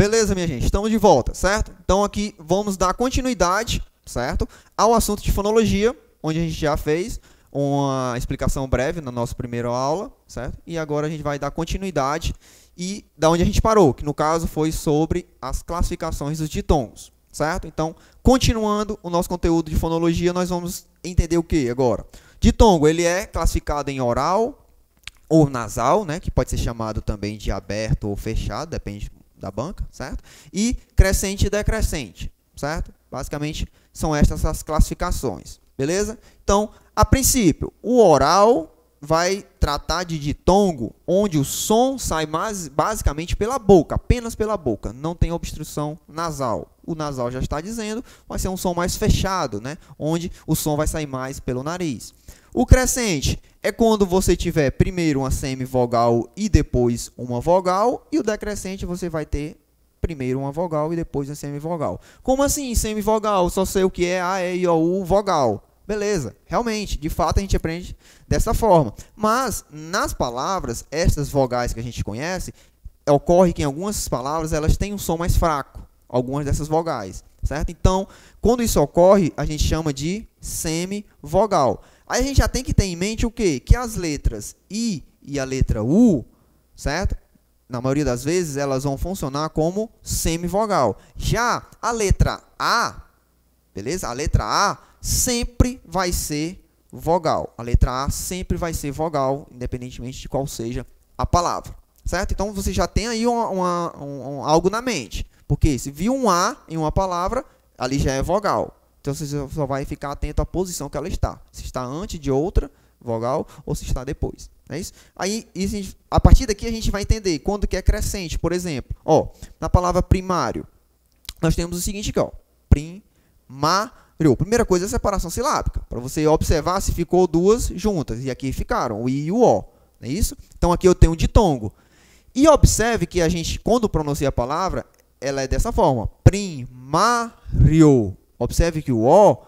Beleza, minha gente? Estamos de volta, certo? Então aqui vamos dar continuidade, certo? Ao assunto de fonologia, onde a gente já fez uma explicação breve na nossa primeira aula, certo? E agora a gente vai dar continuidade e da onde a gente parou, que no caso foi sobre as classificações dos ditongos, certo? Então, continuando o nosso conteúdo de fonologia, nós vamos entender o que agora? Ditongo, ele é classificado em oral ou nasal, né? Que pode ser chamado também de aberto ou fechado, depende da banca, certo? E crescente e decrescente, certo? Basicamente, são estas as classificações, beleza? Então, a princípio, o oral vai tratar de ditongo, onde o som sai basicamente pela boca, apenas pela boca, não tem obstrução nasal. O nasal já está dizendo, vai ser um som mais fechado, né? Onde o som vai sair mais pelo nariz. O crescente é quando você tiver primeiro uma semivogal e depois uma vogal, e o decrescente você vai ter primeiro uma vogal e depois uma semivogal. Como assim semivogal? Só sei o que é A, E, I, O, U, vogal. Beleza, realmente, de fato a gente aprende dessa forma. Mas, nas palavras, essas vogais que a gente conhece, ocorre que em algumas palavras elas têm um som mais fraco, algumas dessas vogais, certo? Então, quando isso ocorre, a gente chama de semivogal. Aí a gente já tem que ter em mente o quê? Que as letras I e a letra U, certo? Na maioria das vezes, elas vão funcionar como semivogal. Já a letra A, beleza? A letra A sempre vai ser vogal. A letra A sempre vai ser vogal, independentemente de qual seja a palavra, certo? Então, você já tem aí algo na mente. Porque se viu um A em uma palavra, ali já é vogal. Então, você só vai ficar atento à posição que ela está. Se está antes de outra vogal ou se está depois. É isso? Aí, a partir daqui, a gente vai entender quando que é crescente. Por exemplo, ó, na palavra primário, nós temos o seguinte aqui, ó, primário. Primeira coisa é a separação silábica, para você observar se ficou duas juntas. E aqui ficaram, o I e o O. Não é isso? Então, aqui eu tenho um ditongo. E observe que a gente, quando pronuncia a palavra, ela é dessa forma. Primário. Observe que o O,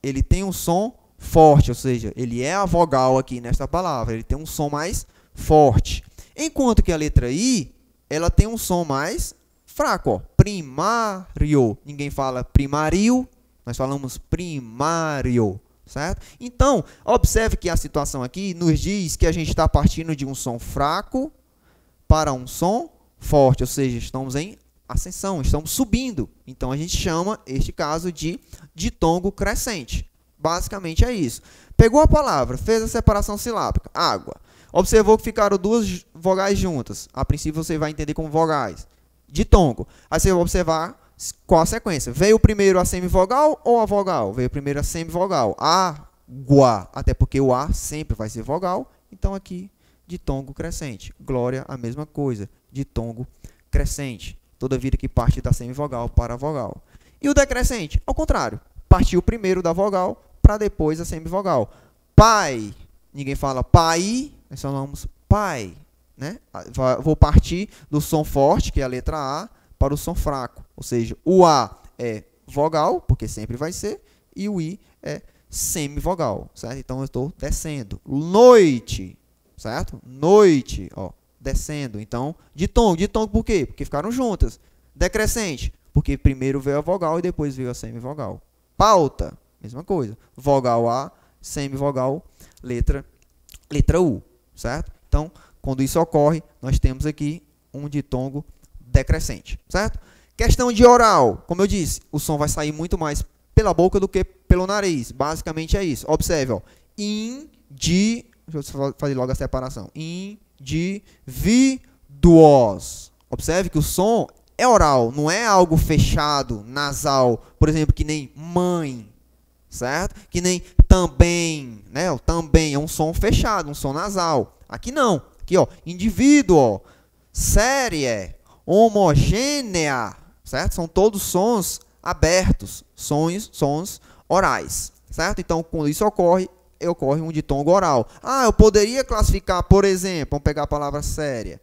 ele tem um som forte, ou seja, ele é a vogal aqui nesta palavra, ele tem um som mais forte. Enquanto que a letra I, ela tem um som mais fraco, ó, primário. Ninguém fala primário, nós falamos primário, certo? Então, observe que a situação aqui nos diz que a gente está partindo de um som fraco para um som forte, ou seja, estamos em ascensão, estamos subindo. Então, a gente chama este caso de ditongo crescente. Basicamente é isso. Pegou a palavra, fez a separação silábica, água. Observou que ficaram duas vogais juntas. A princípio, você vai entender como vogais. Ditongo. Aí você vai observar qual a sequência. Veio primeiro a semivogal ou a vogal? Veio primeiro a semivogal. Água. Até porque o A sempre vai ser vogal. Então, aqui, ditongo crescente. Glória, a mesma coisa. Ditongo crescente. Toda vida que parte da semivogal para a vogal. E o decrescente? Ao contrário. Partiu primeiro da vogal para depois a semivogal. Pai. Ninguém fala pai. Nós falamos pai. Né? Vou partir do som forte, que é a letra A, para o som fraco. Ou seja, o A é vogal, porque sempre vai ser. E o I é semivogal. Certo? Então, eu estou descendo. Noite. Certo? Noite. Ó. Descendo. Então, ditongo. Ditongo por quê? Porque ficaram juntas. Decrescente. Porque primeiro veio a vogal e depois veio a semivogal. Pauta. Mesma coisa. Vogal A, semivogal, letra U. Certo? Então, quando isso ocorre, nós temos aqui um ditongo decrescente. Certo? Questão de oral. Como eu disse, o som vai sair muito mais pela boca do que pelo nariz. Basicamente é isso. Observe. Ó. Deixa eu fazer logo a separação. Indivíduos. Observe que o som é oral, não é algo fechado, nasal, por exemplo, que nem mãe, certo? Que nem também, né? O também é um som fechado, um som nasal. Aqui não. Aqui, ó, indivíduo, ó, série, homogênea, certo? São todos sons abertos, sons orais, certo? Então, quando isso ocorre um ditongo oral. Eu poderia classificar, por exemplo, vamos pegar a palavra séria.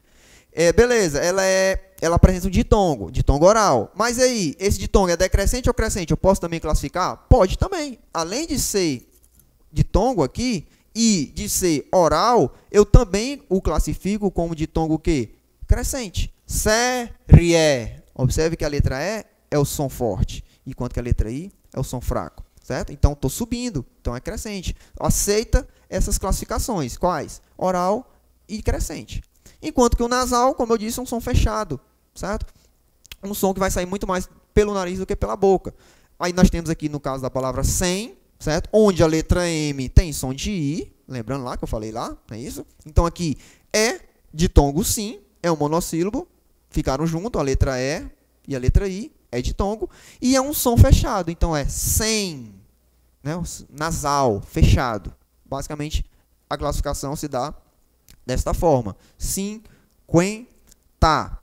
Beleza, ela apresenta um ditongo oral. Mas aí, esse ditongo é decrescente ou crescente? Eu posso também classificar? Pode também. Além de ser ditongo aqui e de ser oral, eu também o classifico como ditongo o quê? Crescente. Série. Observe que a letra E é o som forte, enquanto que a letra I é o som fraco, certo? Então, estou subindo, então é crescente. Aceita essas classificações, quais? Oral e crescente. Enquanto que o nasal, como eu disse, é um som fechado, certo? Um som que vai sair muito mais pelo nariz do que pela boca. Aí nós temos aqui, no caso da palavra sem, certo? Onde a letra M tem som de I, lembrando lá que eu falei lá, não é isso? Então, aqui, é ditongo sim, é um monossílabo, ficaram juntos, a letra E e a letra I, é ditongo, e é um som fechado, então é sem, né? Nasal, fechado. Basicamente, a classificação se dá desta forma. Sim, quen, tá.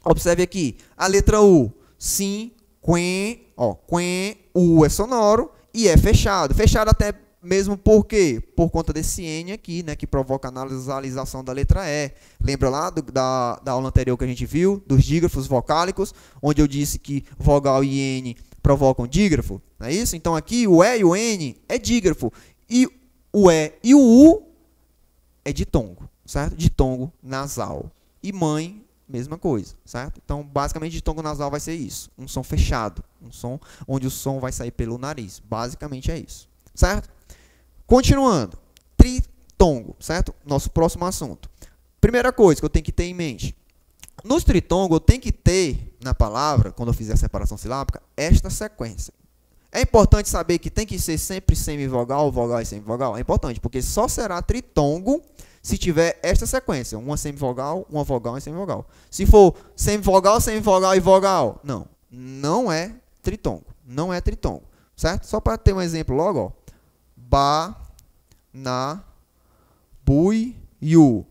Observe aqui, a letra U, sim, quen, ó, quen, U é sonoro e é fechado. Fechado até mesmo por quê? Por conta desse N aqui, né, que provoca a nasalização da letra E. Lembra lá da aula anterior que a gente viu, dos dígrafos vocálicos, onde eu disse que vogal e N provocam dígrafo, não é isso? Então aqui o E e o N é dígrafo, e o E e o U é ditongo, certo? Ditongo nasal. E mãe, mesma coisa, certo? Então, basicamente, ditongo nasal vai ser isso. Um som fechado. Um som onde o som vai sair pelo nariz. Basicamente é isso, certo? Continuando. Tritongo, certo? Nosso próximo assunto. Primeira coisa que eu tenho que ter em mente. Nos tritongos, eu tenho que ter, na palavra, quando eu fizer a separação silábica, esta sequência. É importante saber que tem que ser sempre semivogal, vogal e semivogal? É importante, porque só será tritongo se tiver esta sequência, uma semivogal, uma vogal e semivogal. Se for semivogal, semivogal e vogal, não é tritongo. Não é tritongo, certo? Só para ter um exemplo logo, ó. Ba, na, bui, yu.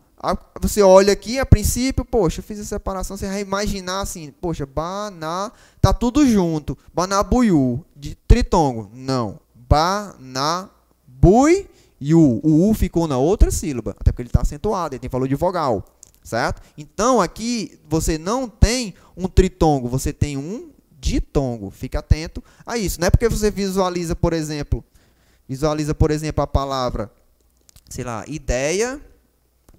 Você olha aqui, a princípio, poxa, eu fiz a separação, você vai imaginar assim, poxa, ba, na, tá tudo junto. Ba, na, bui, yu, de tritongo. Não. Ba, na, bui, yu. O U ficou na outra sílaba, até porque ele está acentuado, ele tem valor de vogal, certo? Então, aqui, você não tem um tritongo, você tem um ditongo. Fique atento a isso. Não é porque você visualiza, por exemplo, a palavra, sei lá, ideia,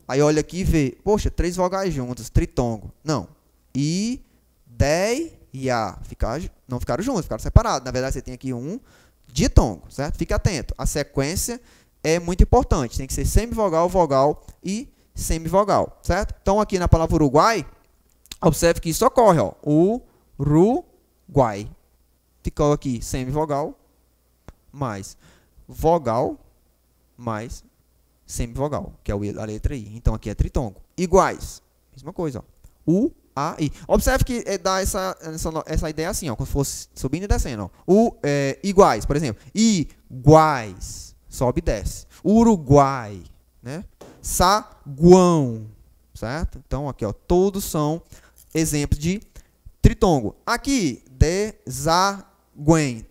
aí olha aqui e vê, poxa, 3 vogais juntas, tritongo. Não. I, dei e a. Não ficaram juntos, ficaram separados. Na verdade, você tem aqui um ditongo, certo? Fique atento. A sequência é muito importante. Tem que ser semivogal, vogal e semivogal, certo? Então, aqui na palavra Uruguai, observe que isso ocorre, ó. Uruguai. Ficou aqui semivogal mais vogal mais semivogal, que é a letra I. Então, aqui é tritongo. Iguais. Mesma coisa, ó. U, A, I. Observe que dá essa ideia assim, ó, como se fosse subindo e descendo. Ó. Iguais, por exemplo. Iguais. Sobe e desce. Uruguai. Né? Saguão. Certo? Então, aqui, ó, todos são exemplos de tritongo. Aqui, desagüem.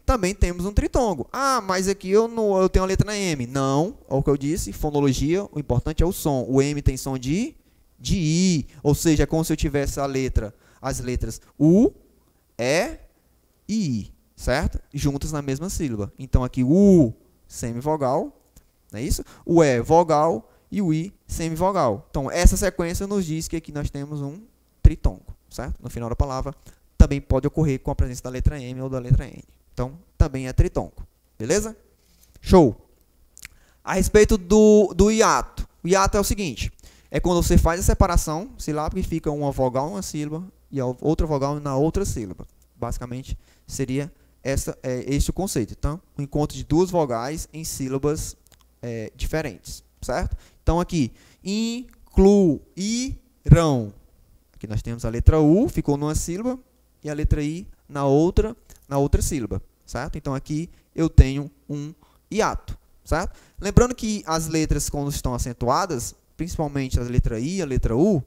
Também temos um tritongo. Ah, mas aqui eu tenho a letra M. Não, é o que eu disse, fonologia, o importante é o som. O M tem som de I, ou seja, é como se eu tivesse as letras U, E e I, certo? Juntas na mesma sílaba. Então, aqui U, semivogal, não é isso? O E, vogal, e o I, semivogal. Então, essa sequência nos diz que aqui nós temos um tritongo, certo? No final da palavra, também pode ocorrer com a presença da letra M ou da letra N. Então, também é tritongo. Beleza? Show! A respeito do hiato. O hiato é o seguinte. É quando você faz a separação silábica e fica uma vogal em uma sílaba e a outra vogal na outra sílaba. Basicamente, seria esse o conceito. Então, o encontro de duas vogais em sílabas diferentes. Certo? Então, aqui, incluirão. Aqui nós temos a letra U, ficou numa sílaba, e a letra I na outra sílaba, certo? Então, aqui eu tenho um hiato, certo? Lembrando que as letras, quando estão acentuadas, principalmente a letra I e a letra U,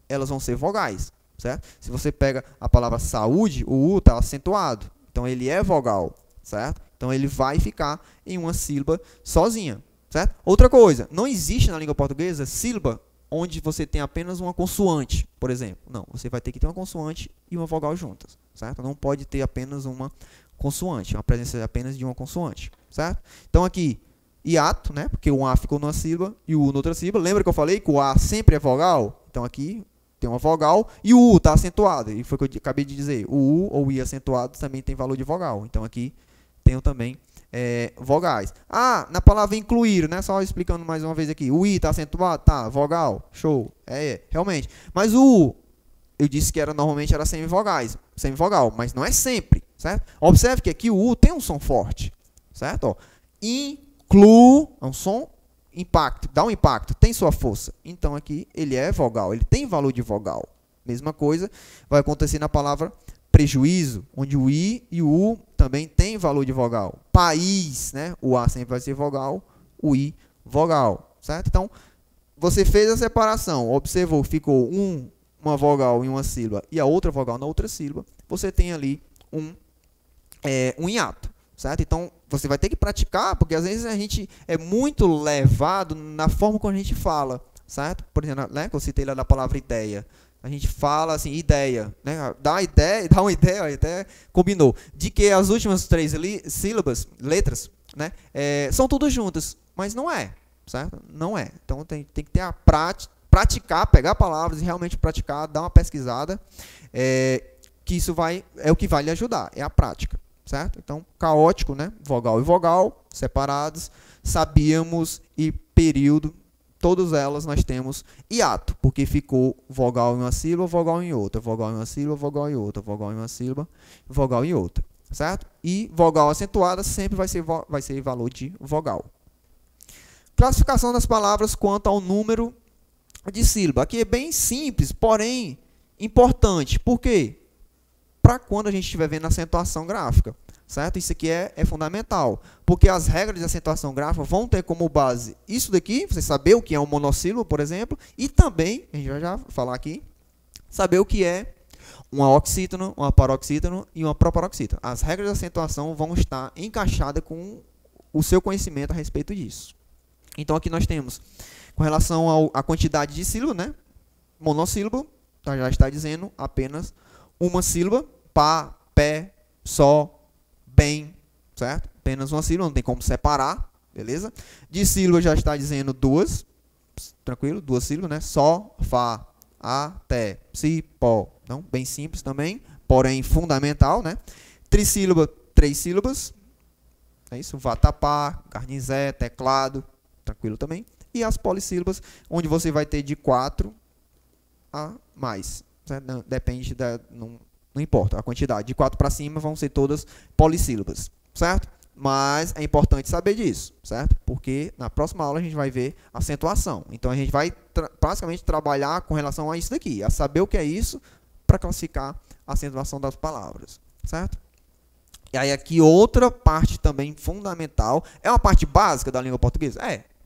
elas vão ser vogais, certo? Se você pega a palavra saúde, o U está acentuado, então ele é vogal, certo? Então, ele vai ficar em uma sílaba sozinha, certo? Outra coisa, não existe na língua portuguesa sílaba onde você tem apenas uma consoante, por exemplo. Não, você vai ter que ter uma consoante e uma vogal juntas, certo? Não pode ter apenas uma consoante, uma presença apenas de uma consoante, certo? Então, aqui, hiato, né? Porque o A ficou numa sílaba e o U noutra sílaba. Lembra que eu falei que o A sempre é vogal? Então, aqui, tem uma vogal, e o U está acentuado, e foi o que eu acabei de dizer, o U ou I acentuado também tem valor de vogal, então aqui tenho também vogais. Ah, na palavra incluir, né, só explicando mais uma vez aqui, o I está acentuado? Tá, vogal, show, realmente, mas o U, eu disse que normalmente era semivogal, mas não é sempre, certo? Observe que aqui o U tem um som forte, certo? Ó, é um som impacto, dá um impacto, tem sua força. Então aqui ele é vogal, ele tem valor de vogal. Mesma coisa vai acontecer na palavra prejuízo, onde o I e o U também tem valor de vogal. País, né? O A sempre vai ser vogal, o I vogal, certo? Então você fez a separação, observou, ficou uma vogal em uma sílaba e a outra vogal na outra sílaba, você tem ali um hiato, certo? Então, você vai ter que praticar, porque às vezes a gente é muito levado na forma como a gente fala, certo? Por exemplo, né, que eu citei lá da palavra ideia. A gente fala assim, ideia, né? Dá uma ideia, até combinou, de que as últimas 3 sílabas, letras, né, são todas juntas, mas não é, certo? Não é. Então, tem que ter a praticar, pegar palavras e realmente praticar, dar uma pesquisada, que isso é o que vai lhe ajudar, é a prática, certo? Então, caótico, né? Vogal e vogal, separados, sabíamos e período, todas elas nós temos hiato, porque ficou vogal em uma sílaba, vogal em outra, vogal em uma sílaba, vogal em outra, vogal em uma sílaba, vogal em outra, certo? E vogal acentuada sempre vai ser valor de vogal. Classificação das palavras quanto ao número de sílaba. Aqui é bem simples, porém importante. Por quê? Para quando a gente estiver vendo a acentuação gráfica, certo? Isso aqui é fundamental, porque as regras de acentuação gráfica vão ter como base isso daqui, você saber o que é um monossílabo, por exemplo, e também, a gente vai já falar aqui, saber o que é uma oxítono, uma paroxítono e uma proparoxítono. As regras de acentuação vão estar encaixadas com o seu conhecimento a respeito disso. Então, aqui nós temos, com relação à quantidade de sílaba, né? Monossílabo, já está dizendo apenas uma sílaba, pá, pé, só, bem, certo? Apenas uma sílaba, não tem como separar, beleza? De sílaba já está dizendo 2, tranquilo? 2 sílabas, né? Só, fá, até, si, pó. Então, bem simples também, porém fundamental, né? Trissílaba, 3 sílabas, é isso? Vatapá, garnizé, teclado, tranquilo também. E as polissílabas, onde você vai ter de 4 a mais, certo? Não, depende não importa a quantidade, de 4 para cima vão ser todas polissílabas, certo? Mas é importante saber disso, certo? Porque na próxima aula a gente vai ver acentuação. Então a gente vai basicamente trabalhar com relação a isso daqui, a saber o que é isso para classificar a acentuação das palavras, certo? E aí aqui outra parte também fundamental, é uma parte básica da língua portuguesa?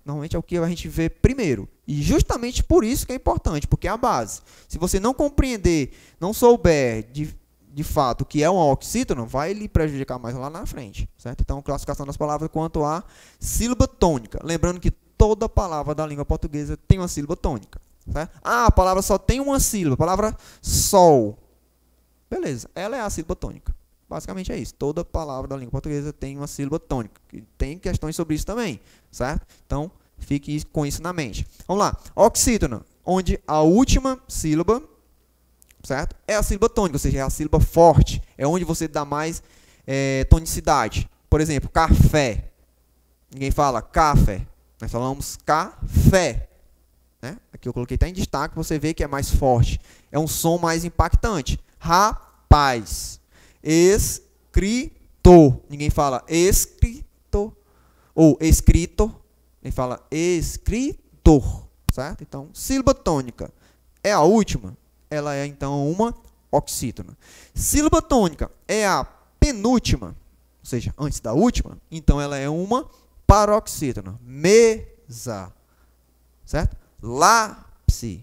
Normalmente é o que a gente vê primeiro. E justamente por isso que é importante, porque é a base. Se você não compreender, não souber de fato o que é uma oxítono, vai lhe prejudicar mais lá na frente, certo? Então, classificação das palavras quanto à sílaba tônica. Lembrando que toda palavra da língua portuguesa tem uma sílaba tônica, certo? Ah, a palavra só tem uma sílaba, a palavra sol. Beleza, ela é a sílaba tônica. Basicamente é isso. Toda palavra da língua portuguesa tem uma sílaba tônica. Tem questões sobre isso também, certo? Então, fique com isso na mente. Vamos lá. Oxítono, onde a última sílaba, certo? É a sílaba tônica, ou seja, é a sílaba forte. É onde você dá mais tonicidade. Por exemplo, café. Ninguém fala café. Nós falamos café. Né? Aqui eu coloquei até em destaque, você vê que é mais forte. É um som mais impactante. Rapaz. Escritor. Ninguém fala escritor ou escrito. Ninguém fala escritor, certo? Então, sílaba tônica é a última. Ela é, então, uma oxítona. Sílaba tônica é a penúltima, ou seja, antes da última. Então, ela é uma paroxítona. Mesa, certo? Lápis.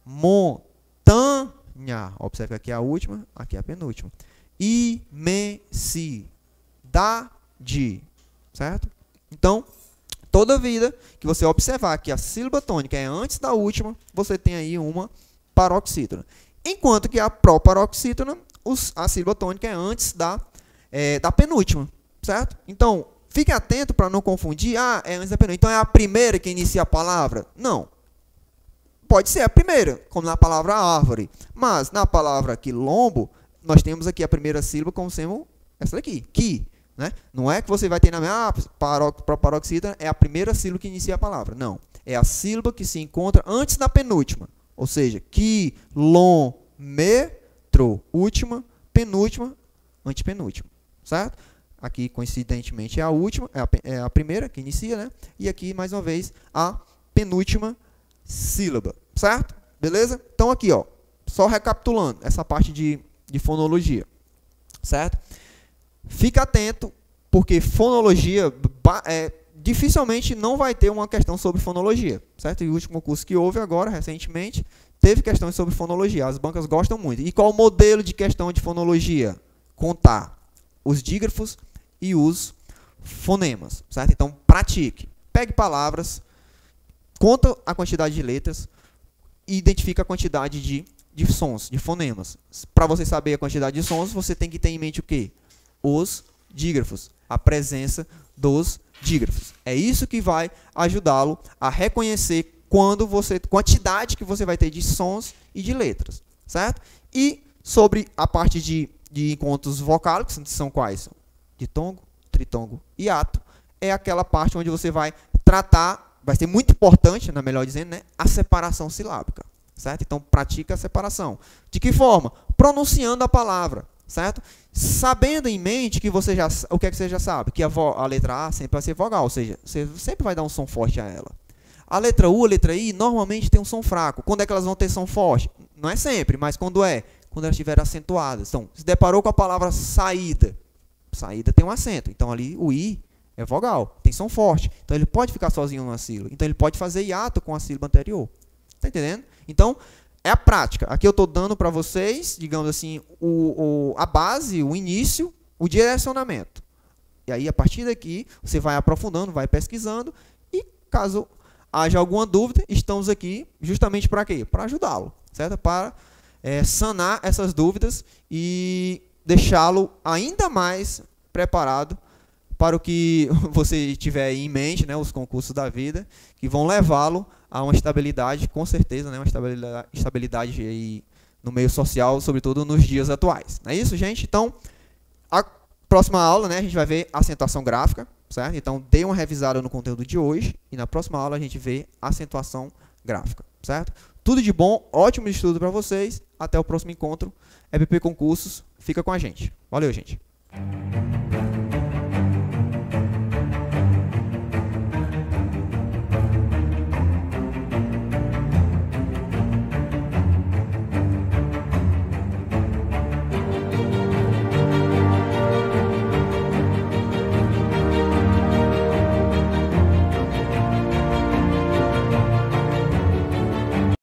Montanha. Observe que aqui é a última, aqui é a penúltima. Imensidade, certo? Então, toda vida que você observar que a sílaba tônica é antes da última, você tem aí uma paroxítona. Enquanto que a proparoxítona, a sílaba tônica é antes da penúltima, certo? Então, fique atento para não confundir. Ah, é antes da penúltima. Então, é a primeira que inicia a palavra? Não. pode ser a primeira, como na palavra árvore. Mas na palavra quilombo, nós temos aqui a primeira sílaba como sendo essa daqui, qui. Né? Não é que você vai ter na minha paroxítona, é a primeira sílaba que inicia a palavra. Não. É a sílaba que se encontra antes da penúltima. Ou seja, quilômetro, última, penúltima, antepenúltima. Certo? Aqui, coincidentemente, é a última, é a primeira que inicia, né? E aqui, mais uma vez, a penúltima sílaba. Certo? Beleza? Então, aqui, ó, só recapitulando essa parte de fonologia. Certo? Fica atento, porque fonologia, dificilmente não vai ter uma questão sobre fonologia, certo? E o último curso que houve agora, recentemente, teve questões sobre fonologia. As bancas gostam muito. E qual o modelo de questão de fonologia? Contar os dígrafos e os fonemas, certo? Então, pratique. Pegue palavras, conta a quantidade de letras e identifica a quantidade de sons, de fonemas. Para você saber a quantidade de sons, você tem que ter em mente o quê? Os dígrafos, a presença dos dígrafos. É isso que vai ajudá-lo a reconhecer quantidade que você vai ter de sons e de letras, certo? E sobre a parte de encontros vocálicos, são quais? Ditongo, tritongo e ato, é aquela parte onde você vai tratar, vai ser muito importante, melhor dizendo, né, a separação silábica, certo? Então, pratica a separação. De que forma? Pronunciando a palavra. Certo? Sabendo em mente que você já, o que é que você já sabe? Que a letra A sempre vai ser vogal, ou seja, você sempre vai dar um som forte a ela. A letra U, a letra I, normalmente tem um som fraco. Quando é que elas vão ter som forte? Não é sempre, mas quando é? Quando elas estiverem acentuadas. Então, se deparou com a palavra saída. Saída tem um acento. Então, ali o I é vogal, tem som forte. Então, ele pode ficar sozinho numa sílaba. Então, ele pode fazer hiato com a sílaba anterior. Está entendendo? Então, é a prática. Aqui eu estou dando para vocês, digamos assim, a base, o início, o direcionamento. E aí, a partir daqui, você vai aprofundando, vai pesquisando. E caso haja alguma dúvida, estamos aqui justamente para quê? Para ajudá-lo, certo? Para sanar essas dúvidas e deixá-lo ainda mais preparado para o que você tiver em mente, né, os concursos da vida, que vão levá-lo a uma estabilidade, com certeza, né, uma estabilidade aí no meio social, sobretudo nos dias atuais. Não é isso, gente? Então, a próxima aula, né, a gente vai ver acentuação gráfica, certo? Então, dê uma revisada no conteúdo de hoje e na próxima aula a gente vê acentuação gráfica, certo? Tudo de bom, ótimo estudo para vocês. Até o próximo encontro. EPP Concursos, fica com a gente. Valeu, gente.